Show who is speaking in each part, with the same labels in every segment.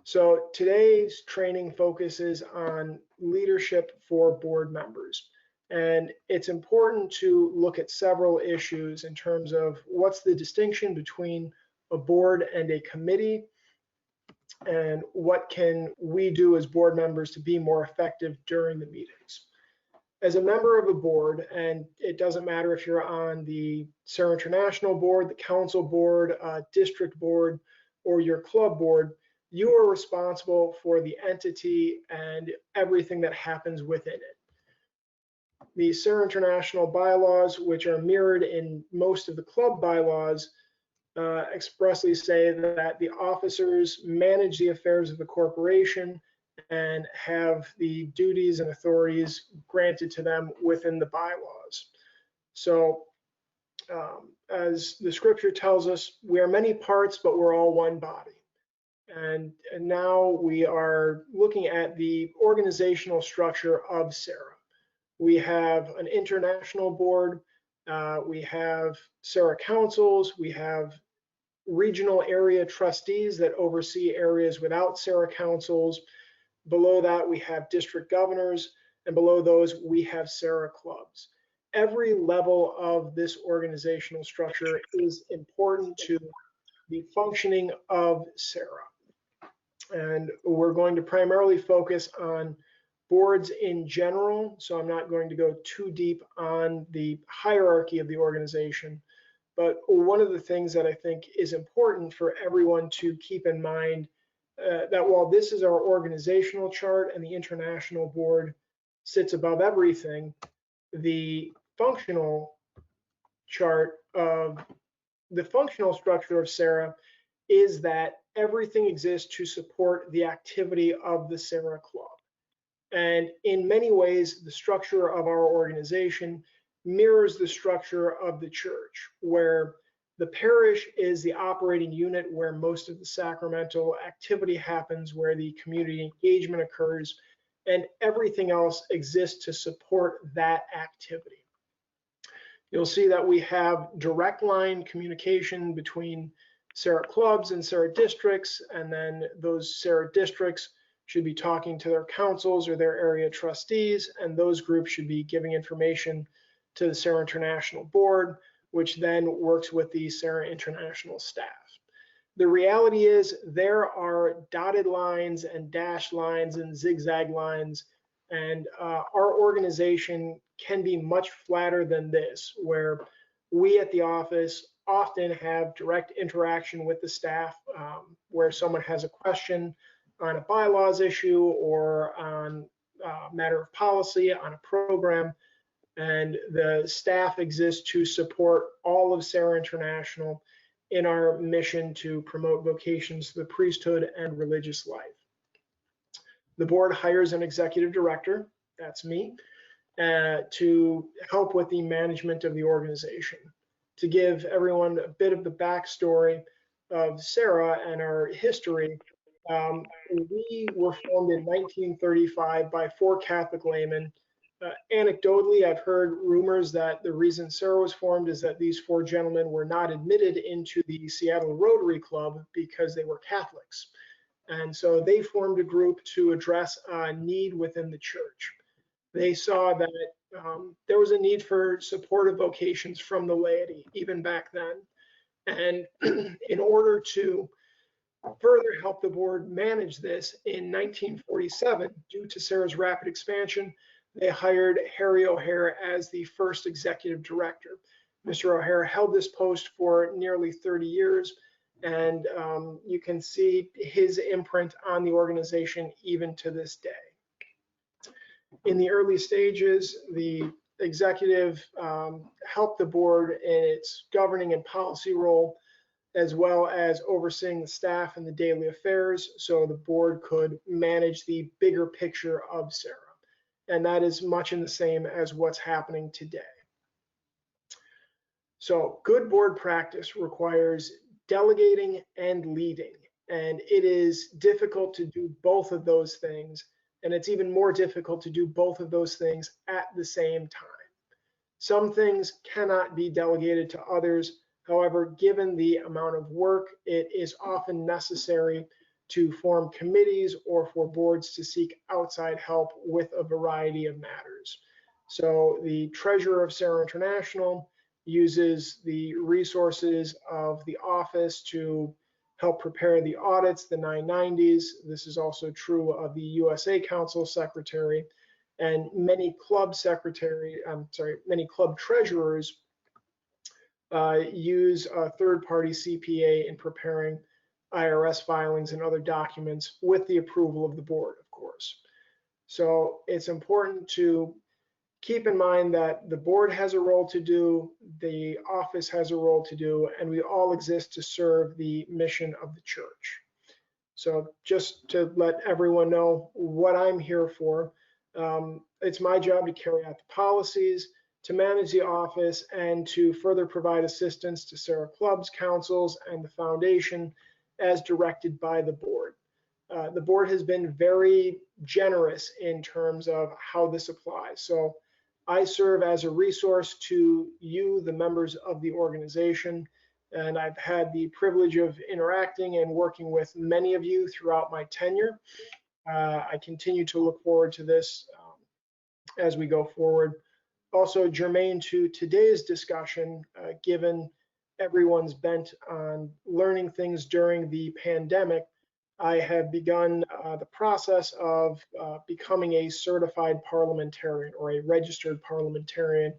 Speaker 1: So today's training focuses on leadership for board members. And it's important to look at several issues in terms of what's the distinction between a board and a committee, and what can we do as board members to be more effective during the meetings. As a member of a board, and it doesn't matter if you're on the Serra International board, the council board, district board, or your club board, you are responsible for the entity and everything that happens within it. The Serra International bylaws, which are mirrored in most of the club bylaws, expressly say that the officers manage the affairs of the corporation and have the duties and authorities granted to them within the bylaws. So as the scripture tells us, we are many parts, but we're all one body. And now we are looking at the organizational structure of Serra. We have an international board, we have Serra councils, we have regional area trustees that oversee areas without Serra councils. Below that, we have district governors, and below those, we have Serra clubs. Every level of this organizational structure is important to the functioning of Serra. And we're going to primarily focus on boards in general, so I'm not going to go too deep on the hierarchy of the organization. But one of the things that I think is important for everyone to keep in mind, that while this is our organizational chart and the international board sits above everything, the functional chart of the functional structure of Serra is that everything exists to support the activity of the Serra Club. And in many ways, the structure of our organization mirrors the structure of the church, where the parish is the operating unit where most of the sacramental activity happens, where the community engagement occurs, and everything else exists to support that activity. You'll see that we have direct line communication between Serra clubs and Serra districts, and then those Serra districts should be talking to their councils or their area trustees, and those groups should be giving information to the Serra International board, which then works with the Serra International staff. The reality is there are dotted lines and dashed lines and zigzag lines, and our organization can be much flatter than this, where we at the office often have direct interaction with the staff, where someone has a question on a bylaws issue or on a matter of policy, on a program, and the staff exists to support all of Serra International in our mission to promote vocations to the priesthood and religious life. The board hires an executive director, that's me, to help with the management of the organization. To give everyone a bit of the backstory of Serra and our history, we were formed in 1935 by 4 Catholic laymen. Anecdotally, I've heard rumors that the reason Serra was formed is that these 4 gentlemen were not admitted into the Seattle Rotary Club because they were Catholics. And so they formed a group to address a need within the church. They saw that there was a need for supportive vocations from the laity, even back then. And in order to further help the board manage this, in 1947, due to Serra's rapid expansion, they hired Harry O'Hare as the first executive director. Mr. O'Hare held this post for nearly 30 years, and you can see his imprint on the organization even to this day. In the early stages, the executive helped the board in its governing and policy role, as well as overseeing the staff and the daily affairs, so the board could manage the bigger picture of Serra. And that is much in the same as what's happening today. So good board practice requires delegating and leading, and it is difficult to do both of those things, and it's even more difficult to do both of those things at the same time. Some things cannot be delegated to others. However, given the amount of work, it is often necessary to form committees or for boards to seek outside help with a variety of matters. So the treasurer of Serra International uses the resources of the office to help prepare the audits, the 990s. This is also true of the USA Council secretary, and many club many club treasurers use a third-party CPA in preparing IRS filings and other documents with the approval of the board, of course. So it's important to keep in mind that the board has a role to do, the office has a role to do, and we all exist to serve the mission of the church. So just to let everyone know what I'm here for, it's my job to carry out the policies, to manage the office, and to further provide assistance to Serra clubs, councils, and the foundation as directed by the board. The board has been very generous in terms of how this applies. So I serve as a resource to you, the members of the organization, and I've had the privilege of interacting and working with many of you throughout my tenure. I continue to look forward to this as we go forward. Also germane to today's discussion, given everyone's bent on learning things during the pandemic, I have begun the process of becoming a certified parliamentarian, or a registered parliamentarian,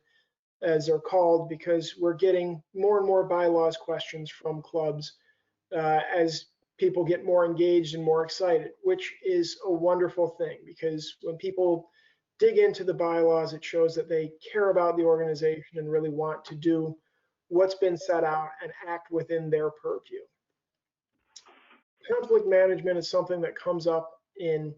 Speaker 1: as they're called, because we're getting more and more bylaws questions from clubs as people get more engaged and more excited, which is a wonderful thing, because when people dig into the bylaws, it shows that they care about the organization and really want to do what's been set out and act within their purview. Conflict management is something that comes up in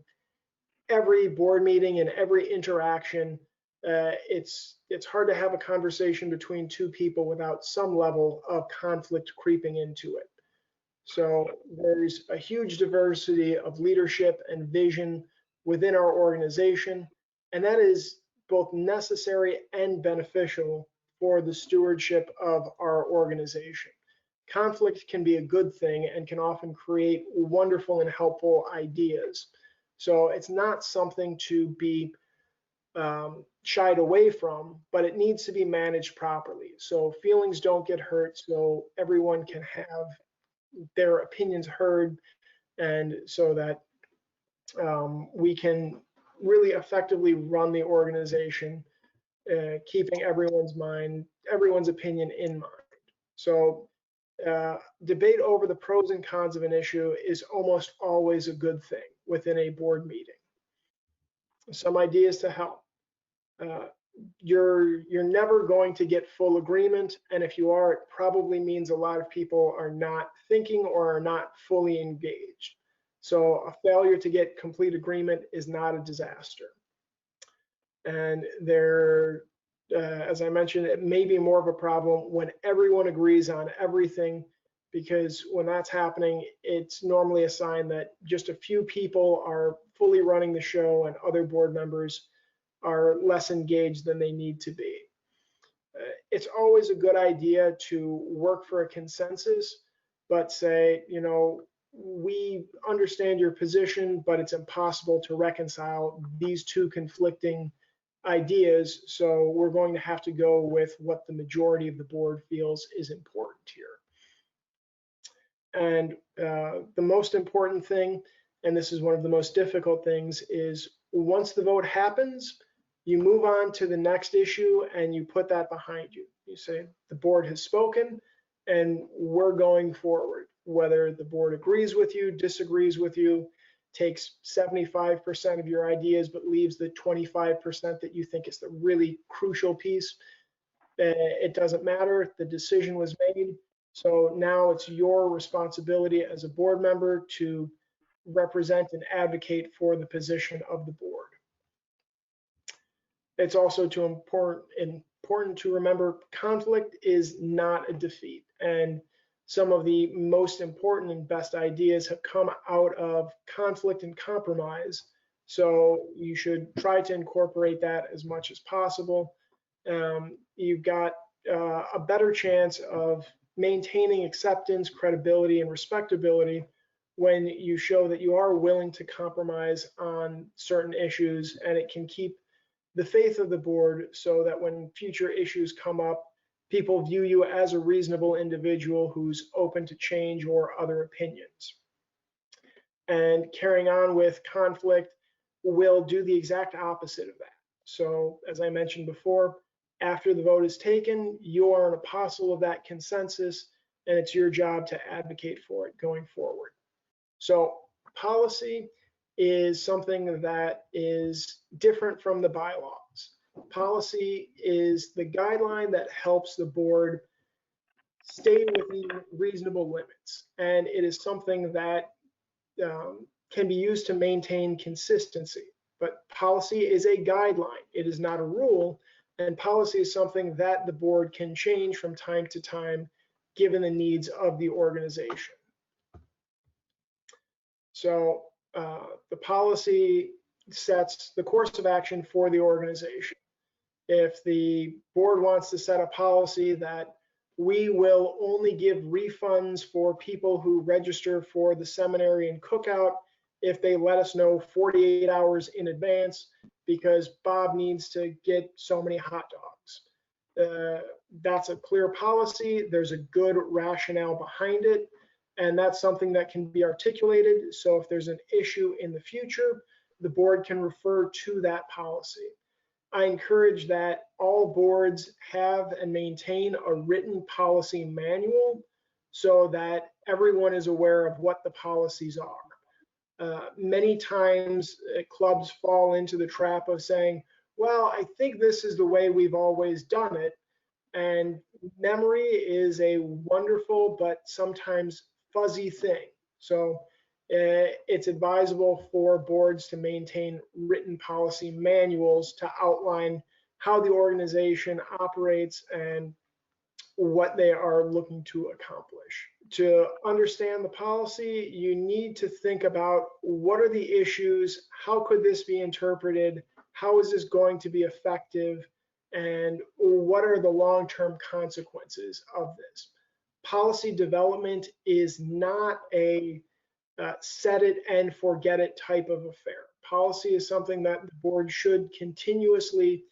Speaker 1: every board meeting and every interaction. It's hard to have a conversation between two people without some level of conflict creeping into it. So there's a huge diversity of leadership and vision within our organization, and that is both necessary and beneficial for the stewardship of our organization. Conflict can be a good thing and can often create wonderful and helpful ideas. So it's not something to be shied away from, but it needs to be managed properly. So feelings don't get hurt, so everyone can have their opinions heard, and so that we can really effectively run the organization, keeping everyone's opinion in mind. So debate over the pros and cons of an issue is almost always a good thing within a board meeting. Some ideas to help. You're never going to get full agreement, and if you are, it probably means a lot of people are not thinking or are not fully engaged. So a failure to get complete agreement is not a disaster. And there, as I mentioned, it may be more of a problem when everyone agrees on everything, because when that's happening, it's normally a sign that just a few people are fully running the show and other board members are less engaged than they need to be. It's always a good idea to work for a consensus, but say, you know, we understand your position, but it's impossible to reconcile these two conflicting ideas, so we're going to have to go with what the majority of the board feels is important here. And the most important thing, and this is one of the most difficult things, is once the vote happens, you move on to the next issue and you put that behind you. You say, the board has spoken and we're going forward. Whether the board agrees with you, disagrees with you, takes 75% of your ideas but leaves the 25% that you think is the really crucial piece, it doesn't matter. The decision was made. So now it's your responsibility as a board member to represent and advocate for the position of the board. It's also important to remember conflict is not a defeat, and some of the most important and best ideas have come out of conflict and compromise. So you should try to incorporate that as much as possible. You've got a better chance of maintaining acceptance, credibility, and respectability when you show that you are willing to compromise on certain issues, and it can keep the faith of the board so that when future issues come up, people view you as a reasonable individual who's open to change or other opinions. And carrying on with conflict will do the exact opposite of that. So, as I mentioned before, after the vote is taken, you are an apostle of that consensus, and it's your job to advocate for it going forward. So, policy is something that is different from the bylaws. Policy is the guideline that helps the board stay within reasonable limits, and it is something that can be used to maintain consistency. But policy is a guideline, it is not a rule, and policy is something that the board can change from time to time given the needs of the organization. So the policy sets the course of action for the organization. If the board wants to set a policy that we will only give refunds for people who register for the seminary and cookout if they let us know 48 hours in advance because Bob needs to get so many hot dogs. That's a clear policy. There's a good rationale behind it, and that's something that can be articulated. So if there's an issue in the future, the board can refer to that policy. I encourage that all boards have and maintain a written policy manual so that everyone is aware of what the policies are. Many times clubs fall into the trap of saying, well, I think this is the way we've always done it. And memory is a wonderful but sometimes fuzzy thing. So it's advisable for boards to maintain written policy manuals to outline how the organization operates and what they are looking to accomplish. To understand the policy, you need to think about what are the issues, how could this be interpreted, how is this going to be effective, and what are the long-term consequences of this. Policy development is not a set it and forget it type of affair. Policy is something that the board should continuously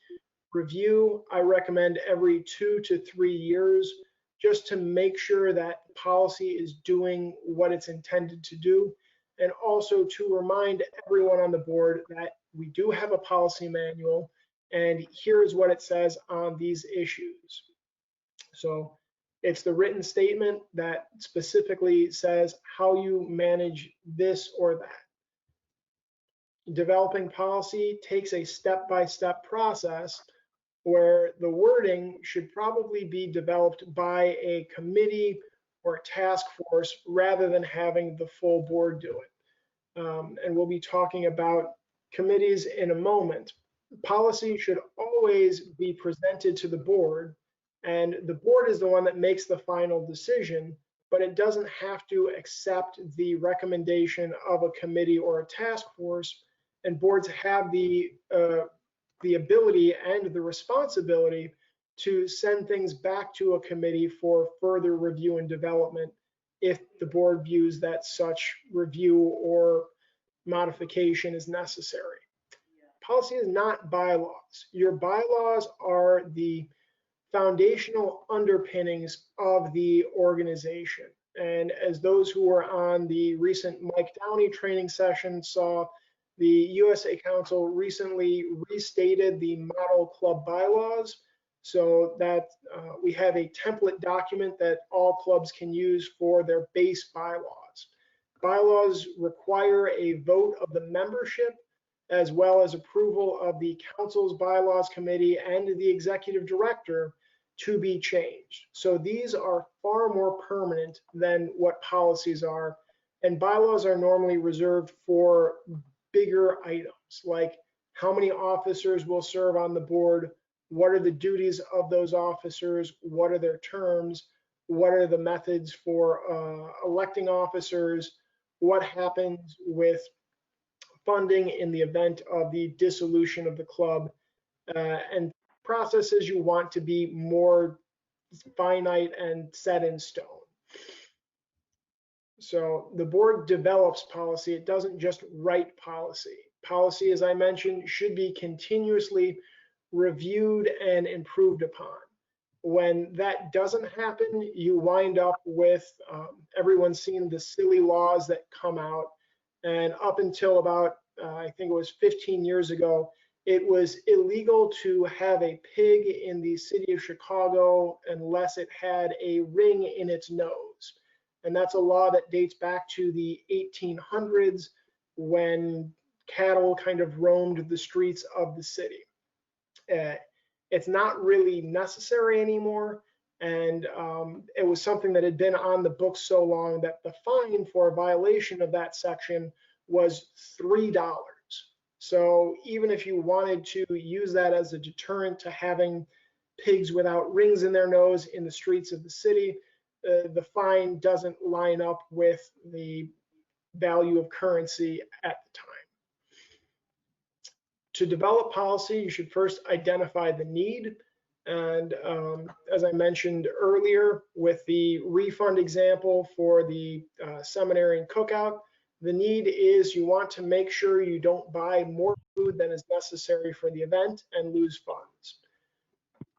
Speaker 1: review. I recommend every 2 to 3 years just to make sure that policy is doing what it's intended to do, and also to remind everyone on the board that we do have a policy manual and here's what it says on these issues. So it's the written statement that specifically says how you manage this or that. Developing policy takes a step-by-step process where the wording should probably be developed by a committee or a task force rather than having the full board do it. And we'll be talking about committees in a moment. Policy should always be presented to the board, and the board is the one that makes the final decision, but it doesn't have to accept the recommendation of a committee or a task force, and boards have the ability and the responsibility to send things back to a committee for further review and development if the board views that such review or modification is necessary. Policy is not bylaws. Your bylaws are the foundational underpinnings of the organization. And as those who were on the recent Mike Downey training session saw, the USA Council recently restated the model club bylaws so that we have a template document that all clubs can use for their base bylaws. Bylaws require a vote of the membership as well as approval of the council's bylaws committee and the executive director to be changed. So these are far more permanent than what policies are, and bylaws are normally reserved for bigger items like how many officers will serve on the board, what are the duties of those officers, what are their terms, what are the methods for electing officers, what happens with funding in the event of the dissolution of the club, and processes you want to be more finite and set in stone. So the board develops policy. It doesn't just write policy. Policy, as I mentioned, should be continuously reviewed and improved upon. When that doesn't happen, you wind up with everyone's seen the silly laws that come out. And up until about, I think it was 15 years ago, it was illegal to have a pig in the city of Chicago unless it had a ring in its nose. And that's a law that dates back to the 1800s when cattle kind of roamed the streets of the city. It's not really necessary anymore. And it was something that had been on the books so long that the fine for a violation of that section was $3. So even if you wanted to use that as a deterrent to having pigs without rings in their nose in the streets of the city, the fine doesn't line up with the value of currency at the time. To develop policy, you should first identify the need. And as I mentioned earlier, with the refund example for the seminary and cookout, the need is you want to make sure you don't buy more food than is necessary for the event and lose funds.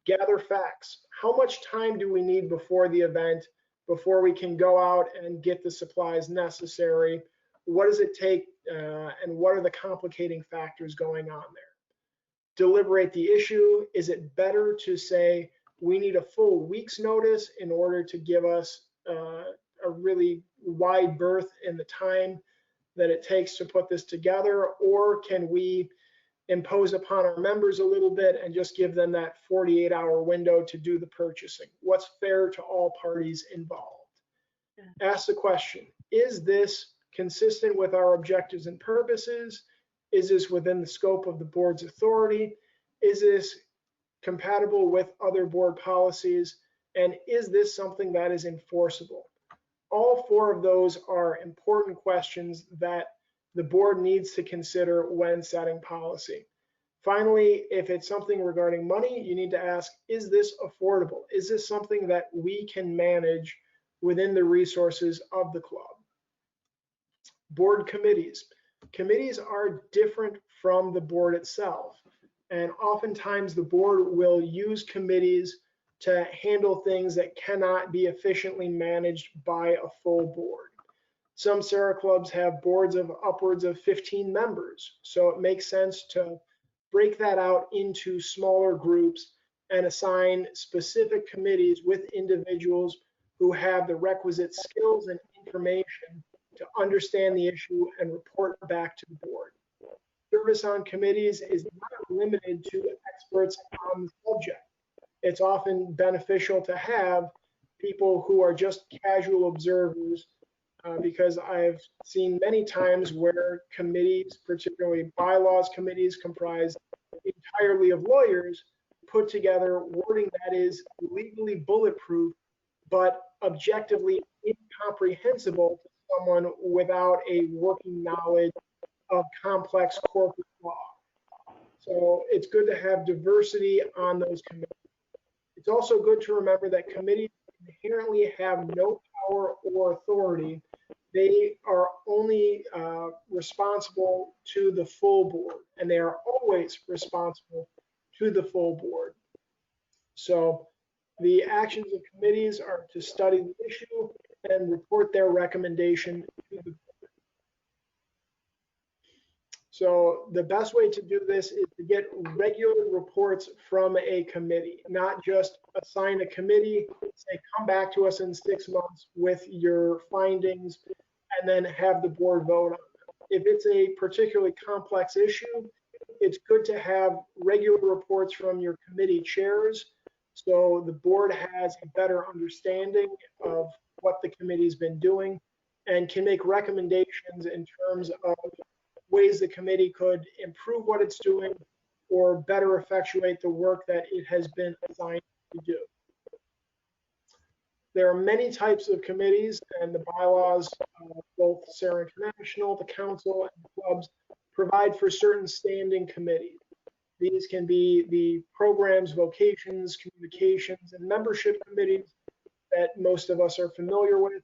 Speaker 1: Gather facts. How much time do we need before the event, before we can go out and get the supplies necessary? What does it take, and what are the complicating factors going on there? Deliberate the issue. Is it better to say we need a full week's notice in order to give us a really wide berth in the time that it takes to put this together, or can we impose upon our members a little bit and just give them that 48-hour window to do the purchasing? What's fair to all parties involved? Ask the question, is this consistent with our objectives and purposes? Is this within the scope of the board's authority? Is this compatible with other board policies? And is this something that is enforceable? All four of those are important questions that the board needs to consider when setting policy. Finally, if it's something regarding money, you need to ask, is this affordable? Is this something that we can manage within the resources of the club? Board committees. Committees are different from the board itself. And oftentimes the board will use committees to handle things that cannot be efficiently managed by a full board. Some Serra clubs have boards of upwards of 15 members. So it makes sense to break that out into smaller groups and assign specific committees with individuals who have the requisite skills and information to understand the issue and report back to the board. Service on committees is not limited to experts on the subject. It's often beneficial to have people who are just casual observers, because I've seen many times where committees, particularly bylaws committees comprised entirely of lawyers, put together wording that is legally bulletproof, but objectively incomprehensible to someone without a working knowledge of complex corporate law. So it's good to have diversity on those committees. It's also good to remember that committees inherently have no power or authority. They are only responsible to the full board, and they are always responsible to the full board. So the actions of committees are to study the issue and report their recommendation to the board. So the best way to do this is to get regular reports from a committee, not just assign a committee, say, come back to us in 6 months with your findings, and then have the board vote on them. If it's a particularly complex issue, it's good to have regular reports from your committee chairs so the board has a better understanding of what the committee's been doing and can make recommendations in terms of ways the committee could improve what it's doing or better effectuate the work that it has been assigned to do. There are many types of committees, and the bylaws, both Serra International, the council, and the clubs provide for certain standing committees. These can be the programs, vocations, communications, and membership committees that most of us are familiar with.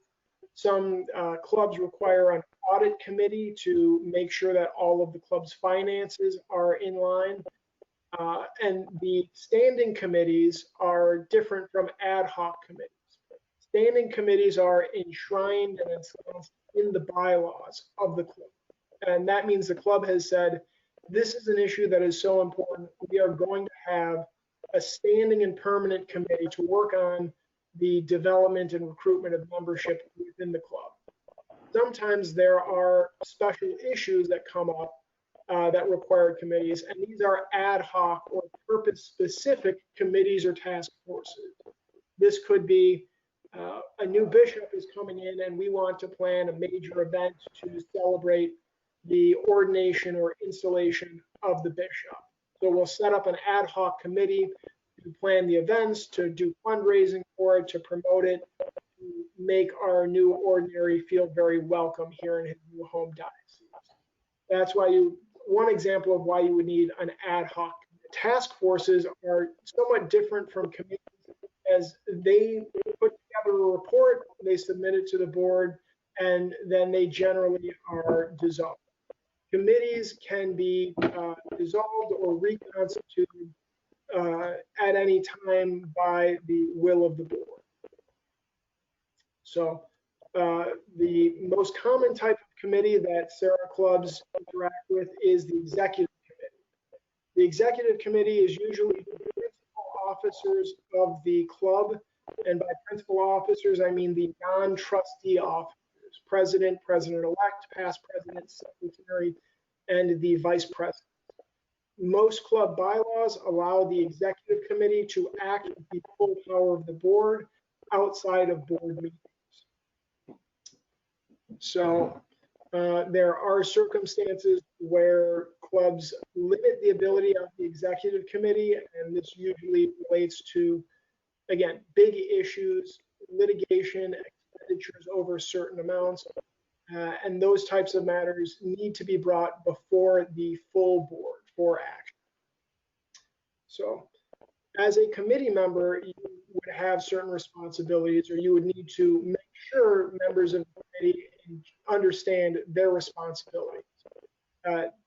Speaker 1: Some clubs require an audit committee to make sure that all of the club's finances are in line. And the standing committees are different from ad hoc committees. Standing committees are enshrined and ensconced in the bylaws of the club. And that means the club has said, this is an issue that is so important, we are going to have a standing and permanent committee to work on the development and recruitment of membership within the club. Sometimes there are special issues that come up that require committees, and these are ad hoc or purpose-specific committees or task forces. This could be a new bishop is coming in and we want to plan a major event to celebrate the ordination or installation of the bishop. So we'll set up an ad hoc committee to plan the events, to do fundraising for it, to promote it, to make our new ordinary feel very welcome here in his new home diocese. That's why one example of why you would need an ad hoc. Task forces are somewhat different from committees, as they put together a report, they submit it to the board, and then they generally are dissolved. Committees can be dissolved or reconstituted at any time by the will of the board. So the most common type of committee that Serra clubs interact with is the executive committee. The executive committee is usually the principal officers of the club, and by principal officers I mean the non-trustee officers: president, president-elect, past president, secretary, and the vice president. Most club bylaws allow the executive committee to act with the full power of the board outside of board meetings. So there are circumstances where clubs limit the ability of the executive committee, and this usually relates to, again, big issues, litigation, expenditures over certain amounts, and those types of matters need to be brought before the full board for action. So as a committee member, you would have certain responsibilities, or you would need to make sure members of the committee understand their responsibilities.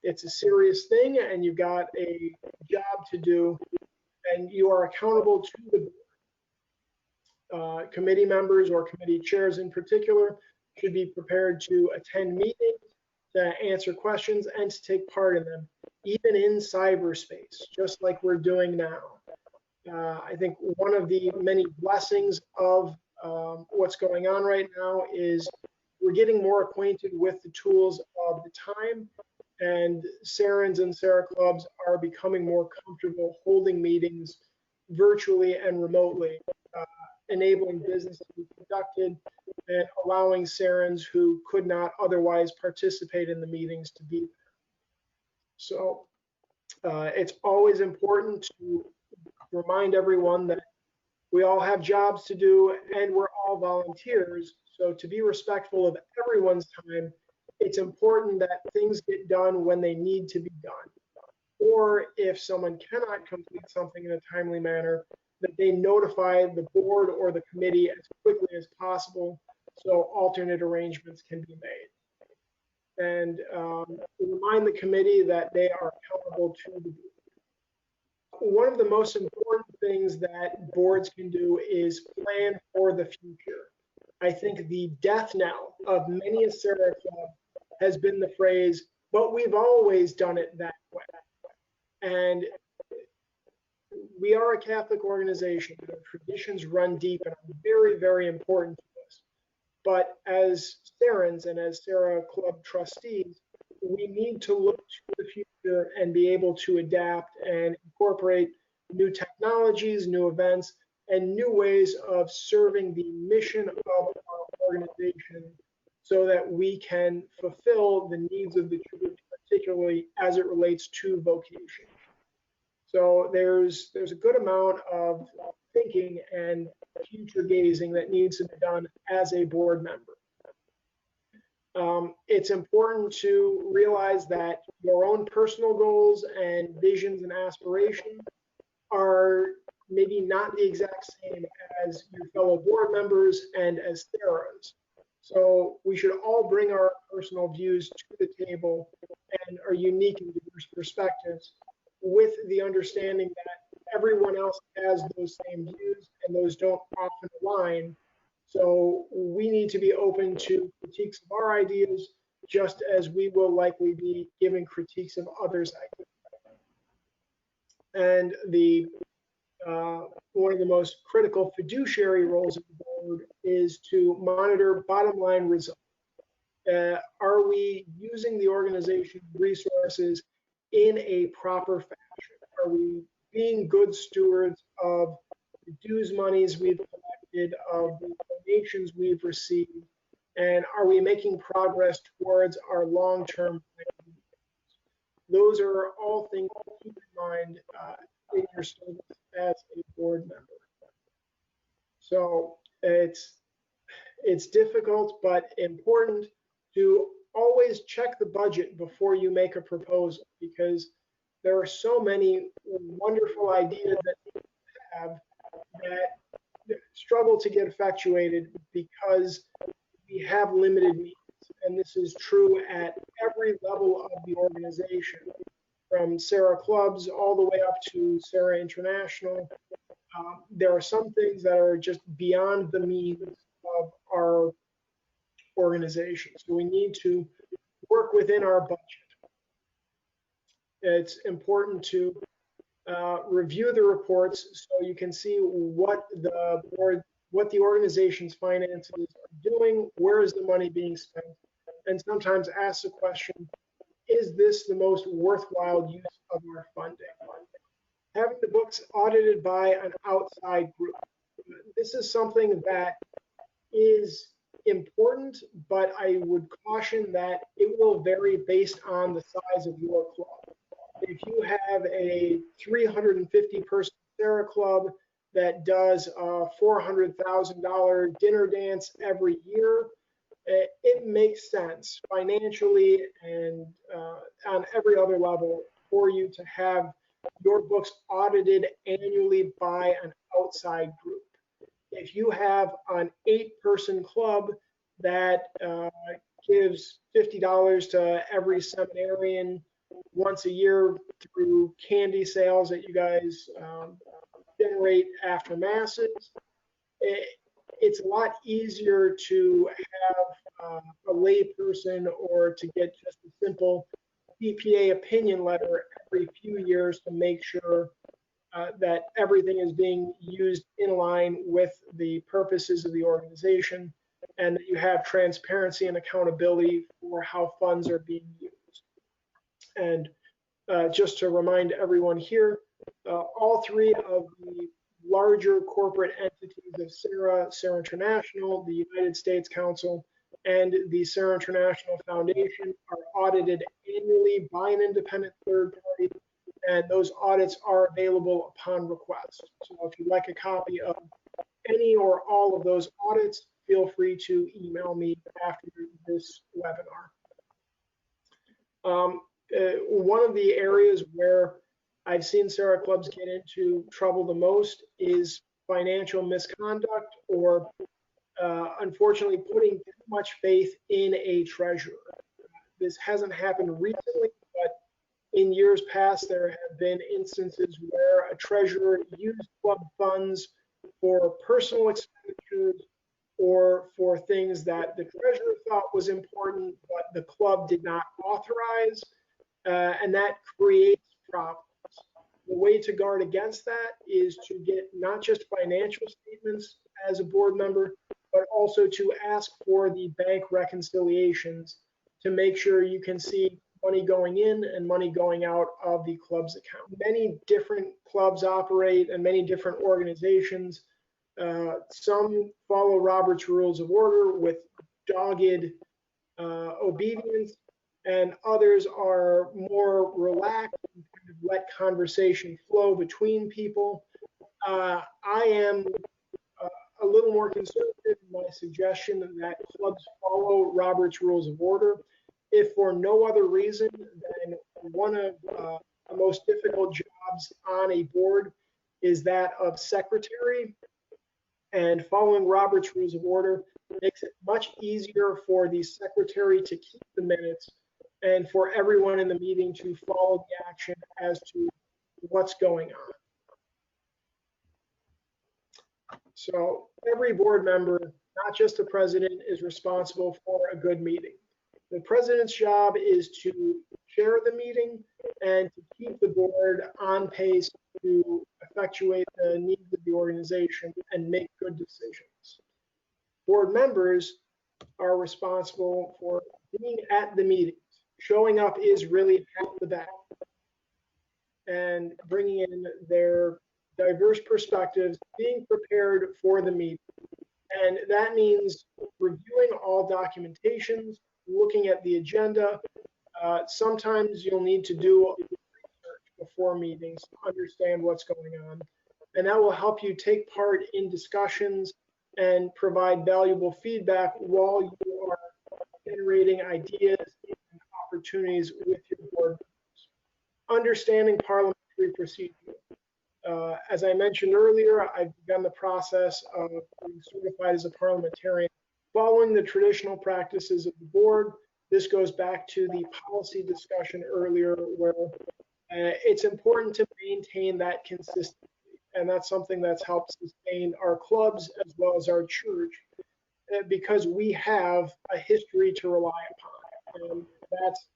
Speaker 1: It's a serious thing, and you've got a job to do, and you are accountable to the board. Committee members, or committee chairs in particular, should be prepared to attend meetings, to answer questions, and to take part in them, even in cyberspace, just like we're doing now. I think one of the many blessings of what's going on right now is we're getting more acquainted with the tools of the time, and Serrans and Serra clubs are becoming more comfortable holding meetings virtually and remotely, enabling business to be conducted and allowing Serrans who could not otherwise participate in the meetings to be there. So it's always important to remind everyone that we all have jobs to do and we're all volunteers. So to be respectful of everyone's time, it's important that things get done when they need to be done. Or if someone cannot complete something in a timely manner, that they notify the board or the committee as quickly as possible so alternate arrangements can be made. And remind the committee that they are accountable to the board. One of the most important things that boards can do is plan for the future. I think the death knell of many a Serra club has been the phrase, but we've always done it that way. And we are a Catholic organization. Our traditions run deep and are very, very important to us. But as Serrans and as Serra club trustees, we need to look to the future and be able to adapt and incorporate new technologies, new events, and new ways of serving the mission of our organization so that we can fulfill the needs of the church, particularly as it relates to vocation. So there's a good amount of thinking and future gazing that needs to be done as a board member. It's important to realize that your own personal goals and visions and aspirations are maybe not the exact same as your fellow board members and as Serra's. So we should all bring our personal views to the table and our unique and diverse perspectives, with the understanding that everyone else has those same views and those don't often align. So we need to be open to critiques of our ideas, just as we will likely be giving critiques of others' ideas. And one of the most critical fiduciary roles of the board is to monitor bottom line results. Are we using the organization's resources in a proper fashion? Are we being good stewards of the dues monies we've collected, of the donations we've received, and are we making progress towards our long-term plans? Those are all things to keep in mind in your service as a board member. So it's difficult but important to always check the budget before you make a proposal, because there are so many wonderful ideas that you have that struggle to get effectuated because we have limited means. And this is true at every level of the organization, from Serra clubs all the way up to Serra International. There are some things that are just beyond the means of our organization. So we need to work within our budget. It's important to review the reports so you can see what the board, what the organization's finances are doing, where is the money being spent, and sometimes ask the question, is this the most worthwhile use of our funding? Having the books audited by an outside group. This is something that is important, but I would caution that it will vary based on the size of your club. If you have a 350 person Serra club that does a $400,000 dinner dance every year, it makes sense financially and on every other level for you to have your books audited annually by an outside group. If you have an 8-person club that gives $50 to every seminarian once a year through candy sales that you guys generate after masses, it's a lot easier to have a lay person or to get just a simple CPA opinion letter every few years to make sure that everything is being used in line with the purposes of the organization, and that you have transparency and accountability for how funds are being used. And just to remind everyone here, all three of the larger corporate entities of Serra, Serra International, the United States Council, and the Serra International Foundation are audited annually by an independent third party, and those audits are available upon request. So if you'd like a copy of any or all of those audits, feel free to email me after this webinar. One of the areas where I've seen Serra clubs get into trouble the most is financial misconduct, or unfortunately putting too much faith in a treasurer. This hasn't happened recently, but in years past there have been instances where a treasurer used club funds for personal expenditures or for things that the treasurer thought was important but the club did not authorize, and that creates problems. The way to guard against that is to get not just financial statements as a board member, but also to ask for the bank reconciliations to make sure you can see money going in and money going out of the club's account. Many different clubs operate and many different organizations. Some follow Robert's Rules of Order with dogged obedience, and others are more relaxed and kind of let conversation flow between people. I am a little more conservative in my suggestion that clubs follow Robert's Rules of Order, if for no other reason than one of the most difficult jobs on a board is that of secretary. And following Robert's Rules of Order makes it much easier for the secretary to keep the minutes and for everyone in the meeting to follow the action as to what's going on. So every board member, not just the president, is responsible for a good meeting. The president's job is to chair the meeting and to keep the board on pace to effectuate the needs of the organization and make good decisions. Board members are responsible for being at the meetings. Showing up is really half the battle, and bringing in their diverse perspectives, being prepared for the meeting. And that means reviewing all documentations, looking at the agenda. Sometimes you'll need to do research before meetings to understand what's going on. And that will help you take part in discussions and provide valuable feedback while you are generating ideas and opportunities with your board members. Understanding parliamentary procedure. As I mentioned earlier, I've begun the process of being certified as a parliamentarian, following the traditional practices of the board. This goes back to the policy discussion earlier, where it's important to maintain that consistency. And that's something that's helped sustain our clubs as well as our church, because we have a history to rely upon. And that's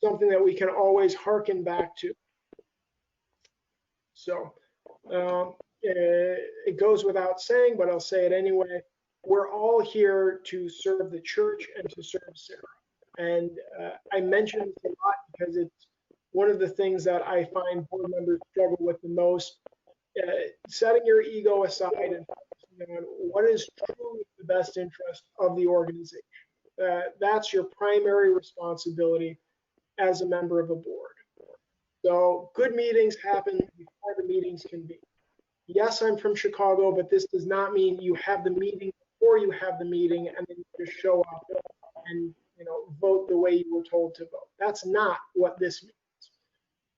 Speaker 1: something that we can always hearken back to. So it goes without saying, but I'll say it anyway. We're all here to serve the church and to serve Serra. And I mention this a lot because it's one of the things that I find board members struggle with the most. Setting your ego aside and focusing on what is truly the best interest of the organization. That's your primary responsibility as a member of a board. So good meetings happen before the meetings can be. Yes, I'm from Chicago, but this does not mean you have the meeting before you have the meeting and then you just show up and vote the way you were told to vote. That's not what this means.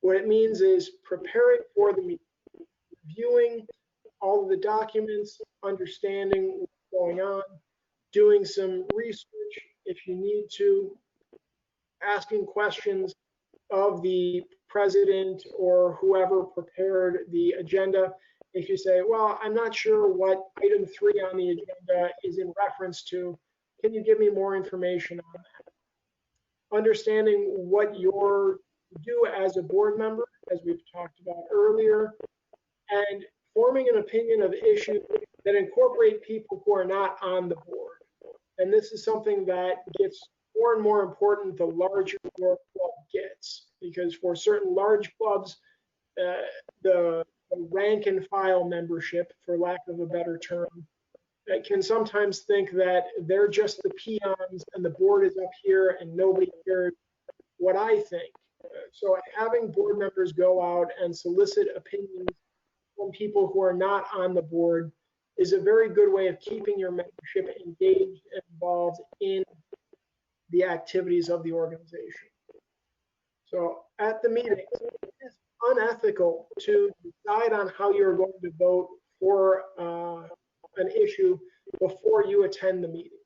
Speaker 1: What it means is preparing for the meeting, reviewing all of the documents, understanding what's going on, doing some research if you need to, asking questions of the president or whoever prepared the agenda. If you say, well, I'm not sure what item 3 on the agenda is in reference to, can you give me more information on that? Understanding what you're do as a board member, as we've talked about earlier, and forming an opinion of issues that incorporate people who are not on the board. And this is something that gets more and more important the larger your club gets, because for certain large clubs, the rank and file membership, for lack of a better term, can sometimes think that they're just the peons and the board is up here and nobody cares what I think. So having board members go out and solicit opinions from people who are not on the board is a very good way of keeping your membership engaged and involved in the activities of the organization. So at the meetings, it is unethical to decide on how you're going to vote for an issue before you attend the meeting.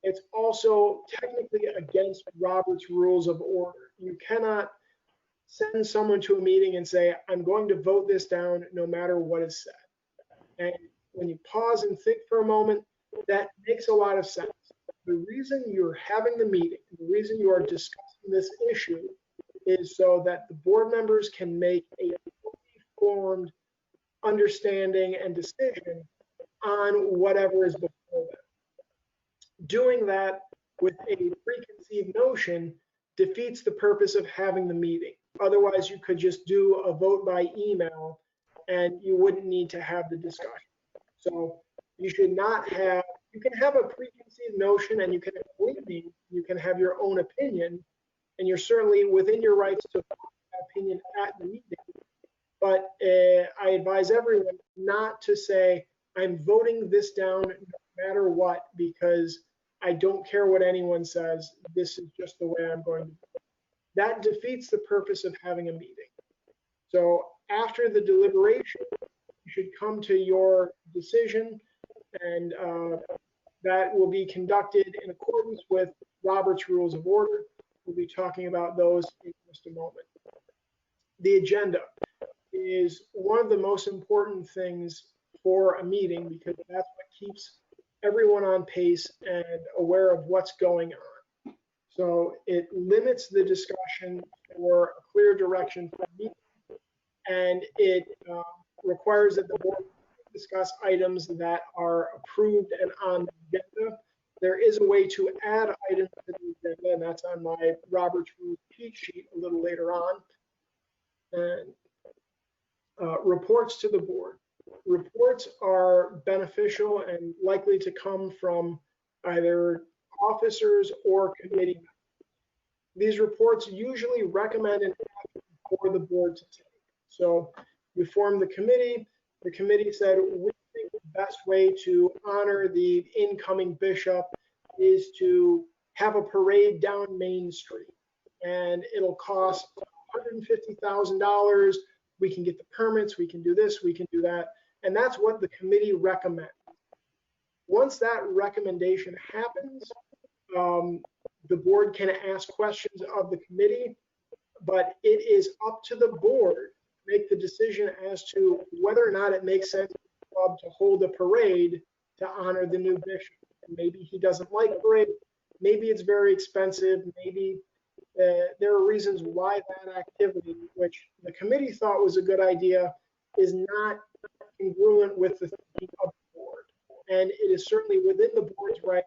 Speaker 1: It's also technically against Robert's Rules of Order. You cannot send someone to a meeting and say, I'm going to vote this down no matter what is said. And when you pause and think for a moment, that makes a lot of sense. The reason you're having the meeting, the reason you are discussing this issue is so that the board members can make a fully formed understanding and decision on whatever is before them. Doing that with a preconceived notion defeats the purpose of having the meeting. Otherwise, you could just do a vote by email and you wouldn't need to have the discussion. So you should not have, you can have a preconceived notion and you can have a meeting, you can have your own opinion, and you're certainly within your rights to have opinion at the meeting. But I advise everyone not to say, I'm voting this down no matter what, because I don't care what anyone says. This is just the way I'm going to do it. That defeats the purpose of having a meeting. So after the deliberation, you should come to your decision and that will be conducted in accordance with Robert's Rules of Order. We'll be talking about those in just a moment. The agenda is one of the most important things for a meeting because that's what keeps everyone on pace and aware of what's going on. So it limits the discussion for a clear direction for the meeting, and it requires that the board discuss items that are approved and on the agenda. There is a way to add items to the agenda, and that's on my Robert's Rules cheat sheet a little later on. And reports to the board. Reports are beneficial and likely to come from either officers or committee members. These reports usually recommend an action for the board to take. So we formed the committee. The committee said, we think the best way to honor the incoming bishop is to have a parade down Main Street. And it'll cost $150,000. We can get the permits, we can do this, we can do that. And that's what the committee recommends. Once that recommendation happens, the board can ask questions of the committee, but it is up to the board to make the decision as to whether or not it makes sense for the club to hold a parade to honor the new bishop. Maybe he doesn't like parade, maybe it's very expensive, maybe there are reasons why that activity, which the committee thought was a good idea, is not congruent with the thinking of the board. And it is certainly within the board's right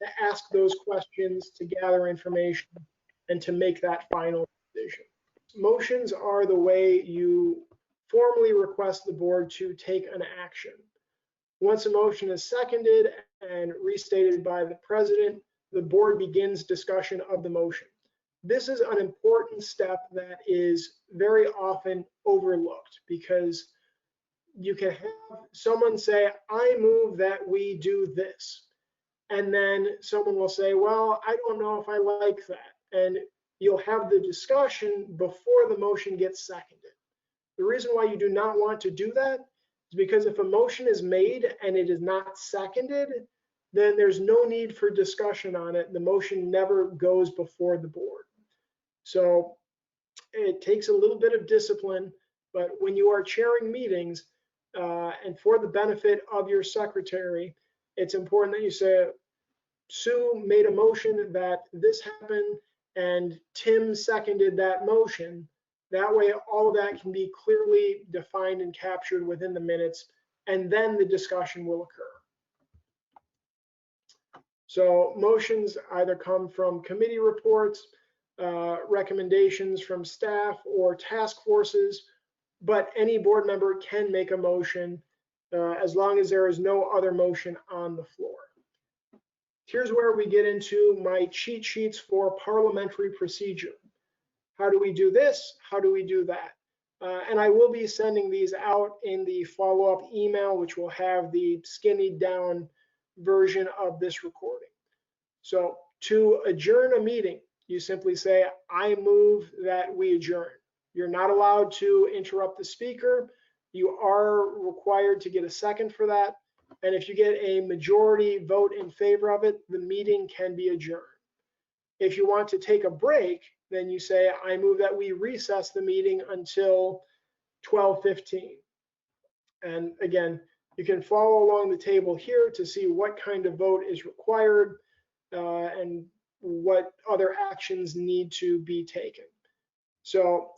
Speaker 1: to ask those questions, to gather information, and to make that final decision. Motions are the way you formally request the board to take an action. Once a motion is seconded and restated by the president, the board begins discussion of the motion. This is an important step that is very often overlooked because you can have someone say, I move that we do this. And then someone will say, well, I don't know if I like that. And you'll have the discussion before the motion gets seconded. The reason why you do not want to do that is because if a motion is made and it is not seconded, then there's no need for discussion on it. The motion never goes before the board. So it takes a little bit of discipline, but when you are chairing meetings and for the benefit of your secretary, it's important that you say, Sue made a motion that this happened and Tim seconded that motion. That way, all of that can be clearly defined and captured within the minutes, and then the discussion will occur. So motions either come from committee reports, recommendations from staff or task forces, but any board member can make a motion as long as there is no other motion on the floor. Here's where we get into my cheat sheets for parliamentary procedure. How do we do this? How do we do that? And I will be sending these out in the follow-up email, which will have the skinny down version of this recording. So to adjourn a meeting, you simply say, I move that we adjourn. You're not allowed to interrupt the speaker. You are required to get a second for that. And if you get a majority vote in favor of it, the meeting can be adjourned. If you want to take a break, then you say, I move that we recess the meeting until 12:15. And again, you can follow along the table here to see what kind of vote is required and what other actions need to be taken. So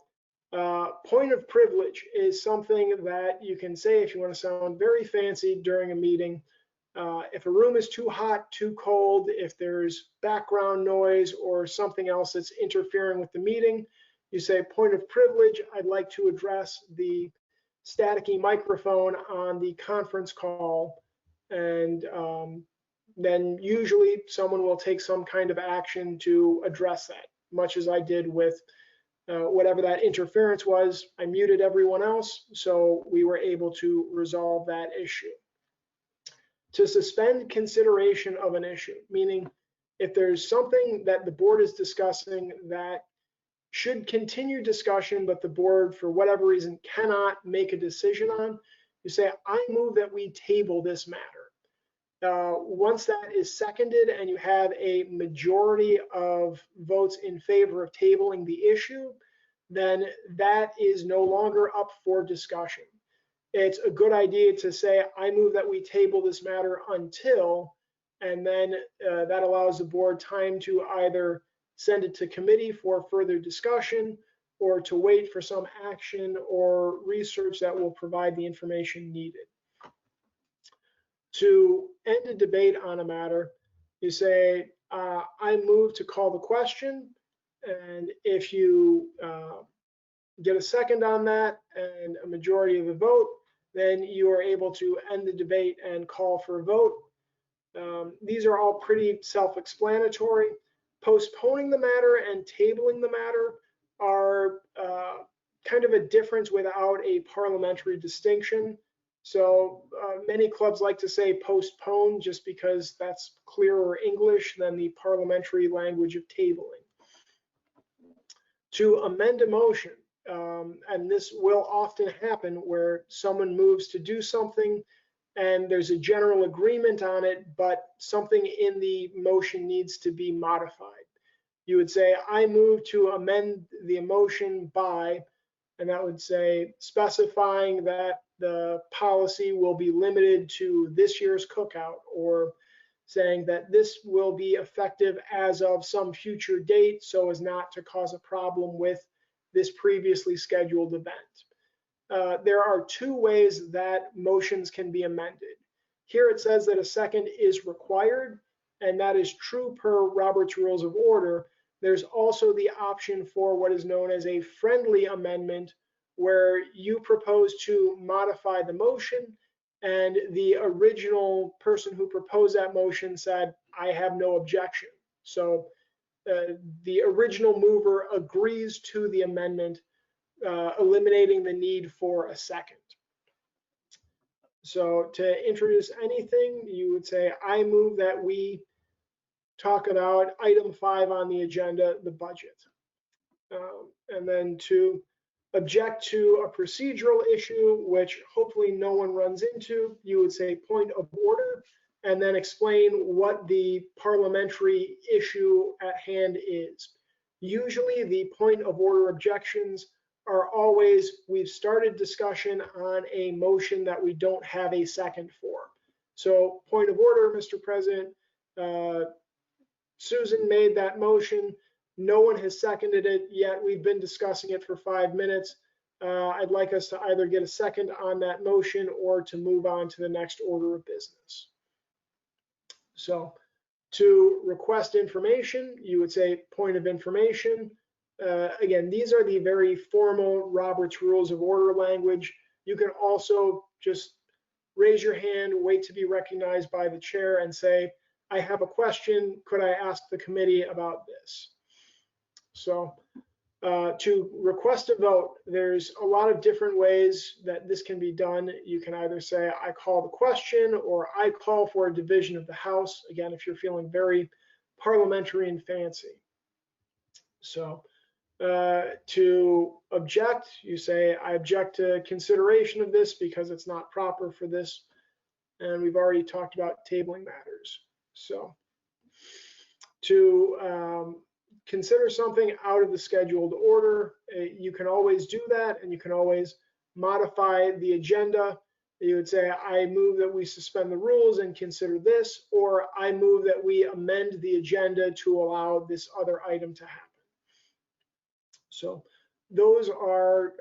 Speaker 1: point of privilege is something that you can say if you want to sound very fancy during a meeting. If a room is too hot, too cold, if there's background noise or something else that's interfering with the meeting, you say, point of privilege, I'd like to address the staticky microphone on the conference call. And then usually someone will take some kind of action to address that, much as I did with whatever that interference was. I muted everyone else, so we were able to resolve that issue. To suspend consideration of an issue, meaning if there's something that the board is discussing that should continue discussion, but the board, for whatever reason, cannot make a decision on, you say, I move that we table this matter. Once that is seconded and you have a majority of votes in favor of tabling the issue, then that is no longer up for discussion. It's a good idea to say, I move that we table this matter until, and then that allows the board time to either send it to committee for further discussion or to wait for some action or research that will provide the information needed. To end a debate on a matter, you say, I move to call the question, and if you get a second on that and a majority of the vote, then you are able to end the debate and call for a vote. These are all pretty self-explanatory. Postponing the matter and tabling the matter are kind of a difference without a parliamentary distinction. So many clubs like to say postpone just because that's clearer English than the parliamentary language of tabling. To amend a motion, and this will often happen where someone moves to do something and there's a general agreement on it, but something in the motion needs to be modified. You would say, I move to amend the motion by, and that would say specifying that the policy will be limited to this year's cookout, or saying that this will be effective as of some future date so as not to cause a problem with this previously scheduled event. There are two ways that motions can be amended. Here it says that a second is required, and that is true per Robert's Rules of Order. There's also the option for what is known as a friendly amendment, where you propose to modify the motion and the original person who proposed that motion said, I have no objection. So the original mover agrees to the amendment, eliminating the need for a second. So to introduce anything, you would say, I move that we talk about item 5 on the agenda, the budget. And then to object to a procedural issue, which hopefully no one runs into, you would say point of order, and then explain what the parliamentary issue at hand is. Usually the point of order objections are always, we've started discussion on a motion that we don't have a second for. So point of order, Mr. President, Susan made that motion. No one has seconded it yet. We've been discussing it for 5 minutes. I'd like us to either get a second on that motion or to move on to the next order of business. So to request information, you would say point of information. Again, these are the very formal Robert's Rules of Order language. You can also just raise your hand, wait to be recognized by the chair and say, I have a question. Could I ask the committee about this? So to request a vote, there's a lot of different ways that this can be done. You can either say, I call the question, or I call for a division of the House. Again, if you're feeling very parliamentary and fancy. So to object, you say, I object to consideration of this because it's not proper for this. And we've already talked about tabling matters. So to consider something out of the scheduled order, you can always do that, and you can always modify the agenda. You would say, I move that we suspend the rules and consider this, or I move that we amend the agenda to allow this other item to happen. So those are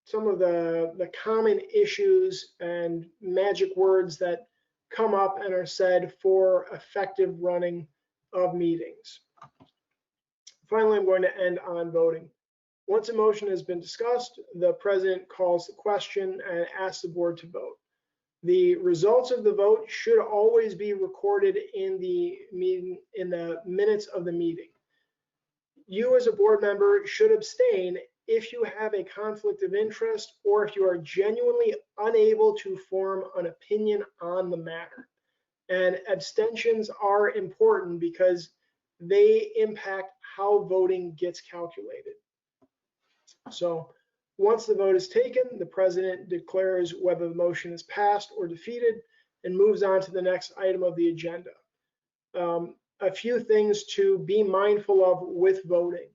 Speaker 1: some of the common issues and magic words that come up and are said for effective running of meetings. Finally, I'm going to end on voting. Once a motion has been discussed, the president calls the question and asks the board to vote. The results of the vote should always be recorded in the meeting, in the minutes of the meeting. You as a board member should abstain if you have a conflict of interest or if you are genuinely unable to form an opinion on the matter. And abstentions are important because they impact how voting gets calculated. So once the vote is taken, the president declares whether the motion is passed or defeated, and moves on to the next item of the agenda. A few things to be mindful of with voting.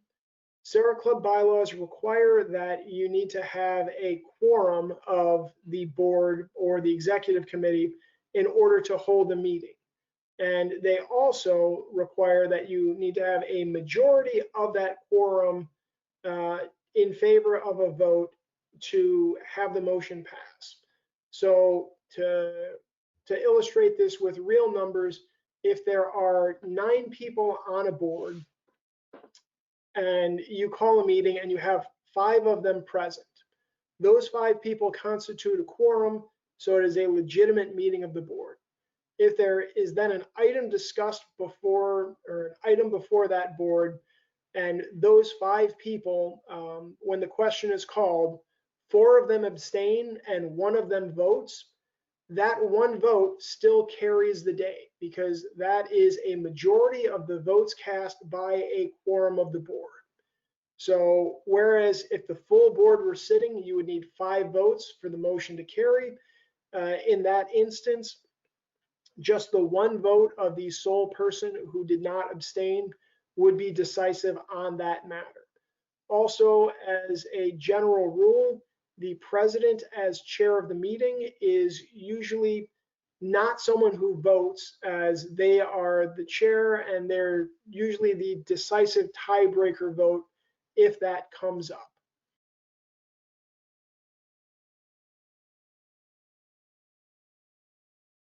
Speaker 1: Serra Club bylaws require that you need to have a quorum of the board or the executive committee in order to hold a meeting. And they also require that you need to have a majority of that quorum in favor of a vote to have the motion pass. So to illustrate this with real numbers, if there are 9 people on a board and you call a meeting and you have 5 of them present, those 5 people constitute a quorum, so it is a legitimate meeting of the board. If there is then an item discussed before, or an item before that board, and those 5 people, when the question is called, 4 of them abstain and 1 of them votes, that 1 vote still carries the day because that is a majority of the votes cast by a quorum of the board. So whereas if the full board were sitting, you would need 5 votes for the motion to carry. In that instance, just the 1 vote of the sole person who did not abstain would be decisive on that matter. Also, as a general rule, the president as chair of the meeting is usually not someone who votes, as they are the chair and they're usually the decisive tiebreaker vote if that comes up.